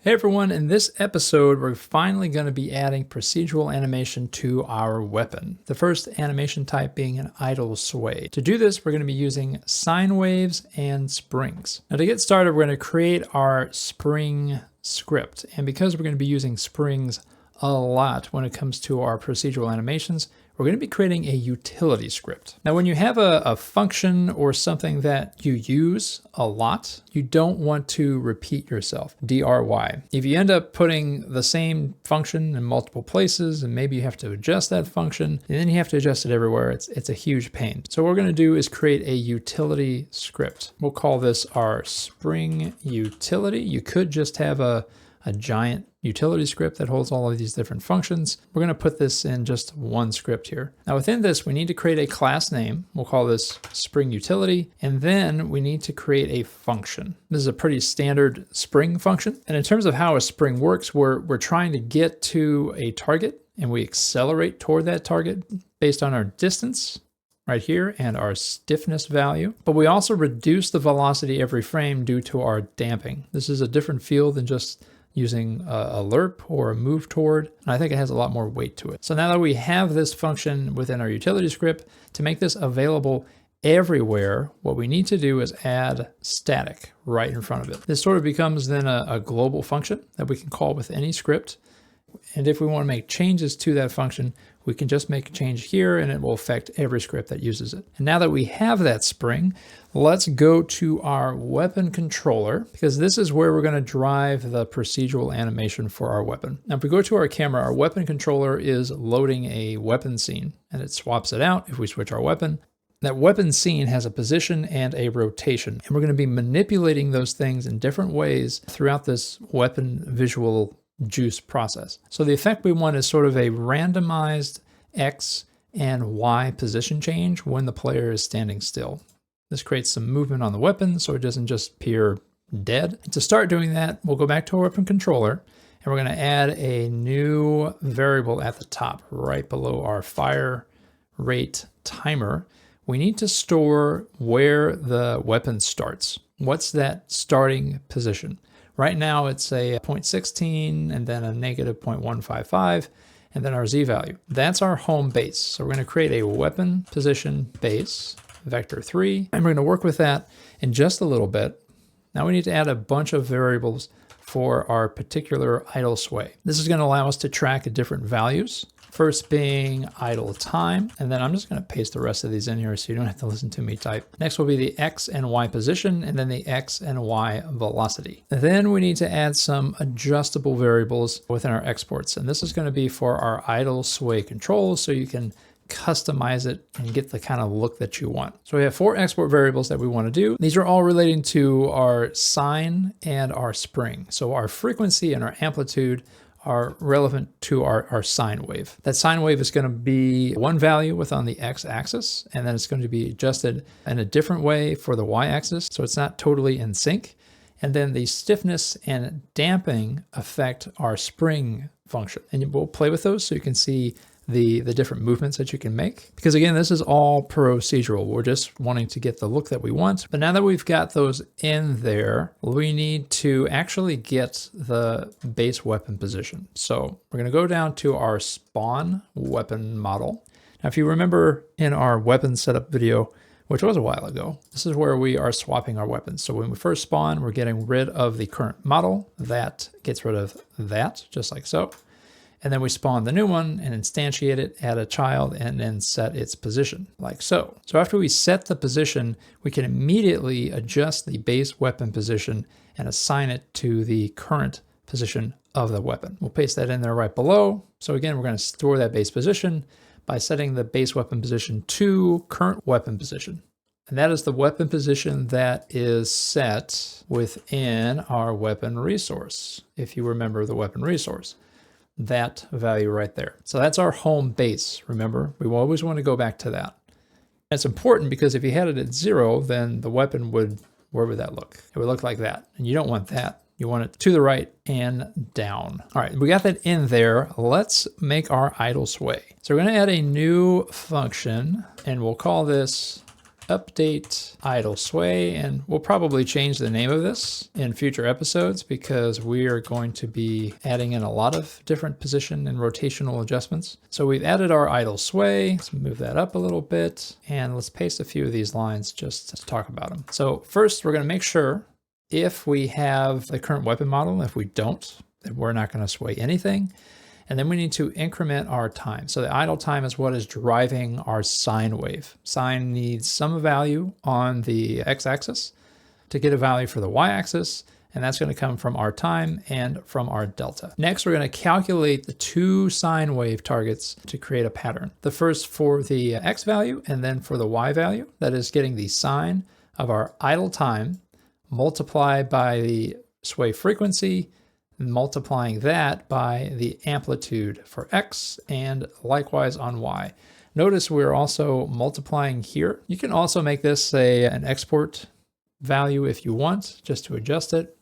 Hey everyone, in this episode, we're finally going to be adding procedural animation to our weapon. The first animation type being an idle sway. To do this, we're going to be using sine waves and springs. Now to get started, we're going to create our spring script. And because we're going to be using springs a lot when it comes to our procedural animations, we're going to be creating a utility script. Now, when you have a function or something that you use a lot, you don't want to repeat yourself, DRY. If you end up putting the same function in multiple places and maybe you have to adjust that function and then you have to adjust it everywhere, it's a huge pain. So what we're going to do is create a utility script. We'll call this our spring utility. You could just have a giant utility script that holds all of these different functions. We're going to put this in just one script here. Now within this, we need to create a class name. We'll call this spring utility. And then we need to create a function. This is a pretty standard spring function. And in terms of how a spring works, we're trying to get to a target and we accelerate toward that target based on our distance right here and our stiffness value. But we also reduce the velocity every frame due to our damping. This is a different field than just using a lerp or a move toward, and I think it has a lot more weight to it. So now that we have this function within our utility script, to make this available everywhere, what we need to do is add static right in front of it. This sort of becomes then a global function that we can call with any script. And if we want to make changes to that function, we can just make a change here and it will affect every script that uses it. And now that we have that spring, let's go to our weapon controller because this is where we're going to drive the procedural animation for our weapon. Now, if we go to our camera, our weapon controller is loading a weapon scene and it swaps it out if we switch our weapon. That weapon scene has a position and a rotation, and we're going to be manipulating those things in different ways throughout this weapon visual juice process. So the effect we want is sort of a randomized X and Y position change when the player is standing still. This creates some movement on the weapon so it doesn't just appear dead. And to start doing that, we'll go back to our weapon controller and we're going to add a new variable at the top right below our fire rate timer. We need to store where the weapon starts. What's that starting position? Right now it's a 0.16 and then a negative 0.155 and then our Z value. That's our home base. So we're going to create a weapon position base, vector 3, and we're going to work with that in just a little bit. Now we need to add a bunch of variables for our particular idle sway. This is going to allow us to track different values. First being idle time, and then I'm just going to paste the rest of these in here so you don't have to listen to me type. Next will be the X and Y position, and then the X and Y velocity. Then we need to add some adjustable variables within our exports, and this is going to be for our idle sway controls so you can customize it and get the kind of look that you want. So we have 4 export variables that we want to do. These are all relating to our sine and our spring. So our frequency and our amplitude are relevant to our sine wave. That sine wave is going to be one value on the x-axis, and then it's going to be adjusted in a different way for the y-axis, so it's not totally in sync. And then the stiffness and damping affect our spring function. And we'll play with those so you can see the different movements that you can make. Because again, this is all procedural. We're just wanting to get the look that we want. But now that we've got those in there, we need to actually get the base weapon position. So we're going to go down to our spawn weapon model. Now, if you remember in our weapon setup video, which was a while ago, this is where we are swapping our weapons. So when we first spawn, we're getting rid of the current model. That gets rid of that, just like so. And then we spawn the new one and instantiate it, add a child, and then set its position, like so. So after we set the position, we can immediately adjust the base weapon position and assign it to the current position of the weapon. We'll paste that in there right below. So again, we're going to store that base position by setting the base weapon position to current weapon position. And that is the weapon position that is set within our weapon resource, if you remember the weapon resource. That value right there. So that's our home base. Remember, we always want to go back to that. It's important because if you had it at 0, then the weapon would, where would that look? It would look like that. And you don't want that. You want it to the right and down. All right, we got that in there. Let's make our idle sway. So we're going to add a new function and we'll call this update idle sway, and we'll probably change the name of this in future episodes because we are going to be adding in a lot of different position and rotational adjustments. So we've added our idle sway. Let's move that up a little bit, and let's paste a few of these lines just to talk about them. So first, we're going to make sure if we have the current weapon model. If we don't, then we're not going to sway anything. And then we need to increment our time. So the idle time is what is driving our sine wave. Sine needs some value on the x-axis to get a value for the y-axis, and that's going to come from our time and from our delta. Next, we're going to calculate the two sine wave targets to create a pattern. The first for the x value and then for the y value. That is getting the sine of our idle time multiplied by the sway frequency, multiplying that by the amplitude for x, and likewise on y. Notice we're also multiplying here. You can also make this an export value if you want, just to adjust it.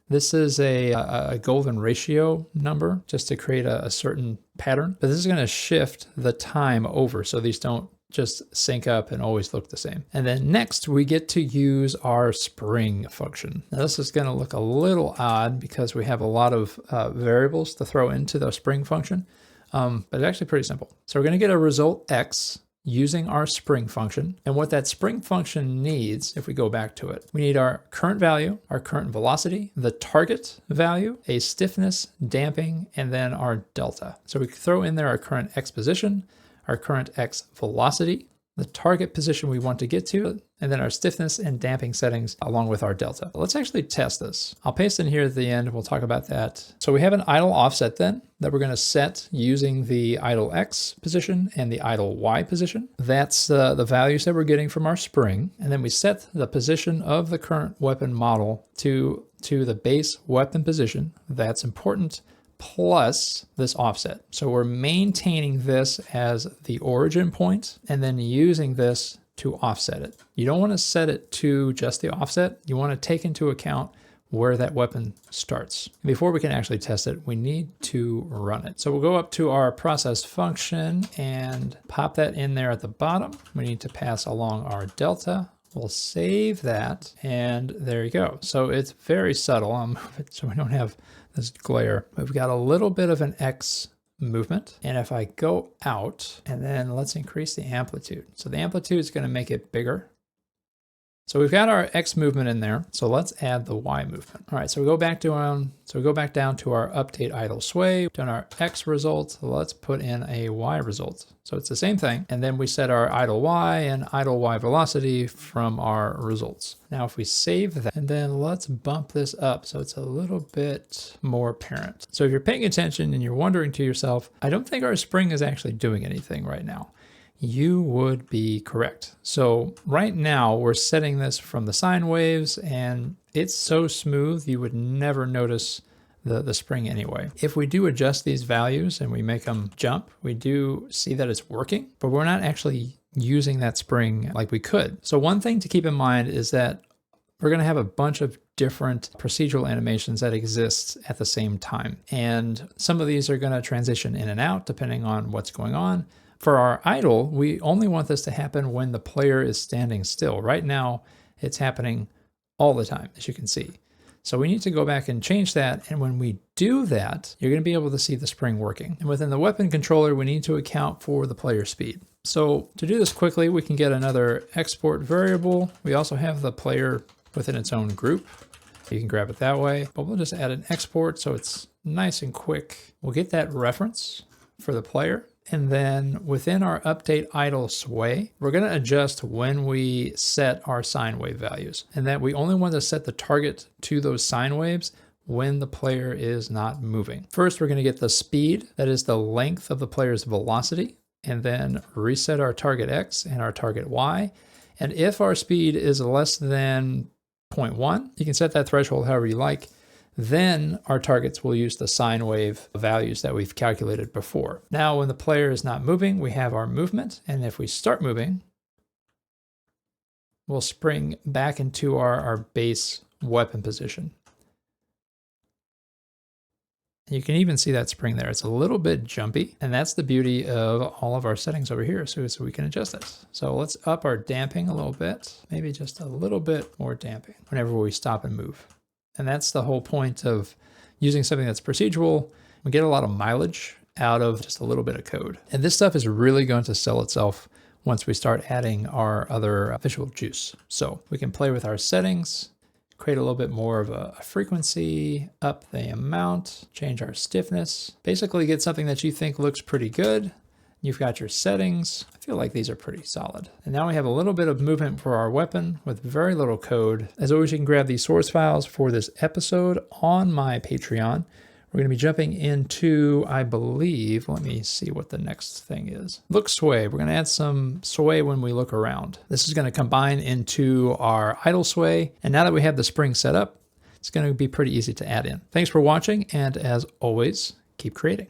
This is a golden ratio number just to create a certain pattern, but this is going to shift the time over so these don't just sync up and always look the same. And then next we get to use our spring function. Now this is going to look a little odd because we have a lot of variables to throw into the spring function, but it's actually pretty simple. So we're going to get a result x using our spring function. And what that spring function needs, if we go back to it, we need our current value, our current velocity, the target value, a stiffness, damping, and then our delta. So we throw in there our current x position, our current x velocity, the target position we want to get to, and then our stiffness and damping settings along with our delta. Let's actually test this. I'll paste in here at the end. We'll talk about that. So we have an idle offset then that we're going to set using the idle x position and the idle y position. That's the values that we're getting from our spring. And then we set the position of the current weapon model to the base weapon position. That's important, plus this offset. So we're maintaining this as the origin point and then using this to offset it. You don't want to set it to just the offset. You want to take into account where that weapon starts. Before we can actually test it, we need to run it. So we'll go up to our process function and pop that in there at the bottom. We need to pass along our delta. We'll save that, and there you go. So it's very subtle. I'll move it so we don't have this glare. We've got a little bit of an X movement. And if I go out, and then let's increase the amplitude. So the amplitude is going to make it bigger. So we've got our X movement in there. So let's add the Y movement. All right, so we go back down to our update idle sway, done our X result. Let's put in a Y result. So it's the same thing. And then we set our idle Y and idle Y velocity from our results. Now if we save that, and then let's bump this up so it's a little bit more apparent. So if you're paying attention and you're wondering to yourself, I don't think our spring is actually doing anything right now, you would be correct. So right now we're setting this from the sine waves and it's so smooth you would never notice the spring anyway. If we do adjust these values and we make them jump, we do see that it's working, but we're not actually using that spring like we could. So one thing to keep in mind is that we're going to have a bunch of different procedural animations that exist at the same time. And some of these are going to transition in and out depending on what's going on. For our idle, we only want this to happen when the player is standing still. Right now, it's happening all the time, as you can see. So we need to go back and change that. And when we do that, you're going to be able to see the spring working. And within the weapon controller, we need to account for the player speed. So to do this quickly, we can get another export variable. We also have the player within its own group. You can grab it that way, but we'll just add an export so it's nice and quick. We'll get that reference for the player. And then within our update idle sway, we're going to adjust when we set our sine wave values, and that we only want to set the target to those sine waves when the player is not moving. First, we're going to get the speed, that is the length of the player's velocity, and then reset our target X and our target Y. And if our speed is less than 0.1, you can set that threshold however you like. Then our targets will use the sine wave values that we've calculated before. Now, when the player is not moving, we have our movement. And if we start moving, we'll spring back into our base weapon position. You can even see that spring there. It's a little bit jumpy, and that's the beauty of all of our settings over here. So we can adjust this. So let's up our damping a little bit, maybe just a little bit more damping whenever we stop and move. And that's the whole point of using something that's procedural. We get a lot of mileage out of just a little bit of code. And this stuff is really going to sell itself once we start adding our other visual juice. So we can play with our settings, create a little bit more of a frequency, up the amount, change our stiffness, basically get something that you think looks pretty good. You've got your settings. I feel like these are pretty solid. And now we have a little bit of movement for our weapon with very little code. As always, you can grab these source files for this episode on my Patreon. We're going to be jumping into, I believe, let me see what the next thing is. Look sway. We're going to add some sway when we look around. This is going to combine into our idle sway. And now that we have the spring set up, it's going to be pretty easy to add in. Thanks for watching. And as always, keep creating.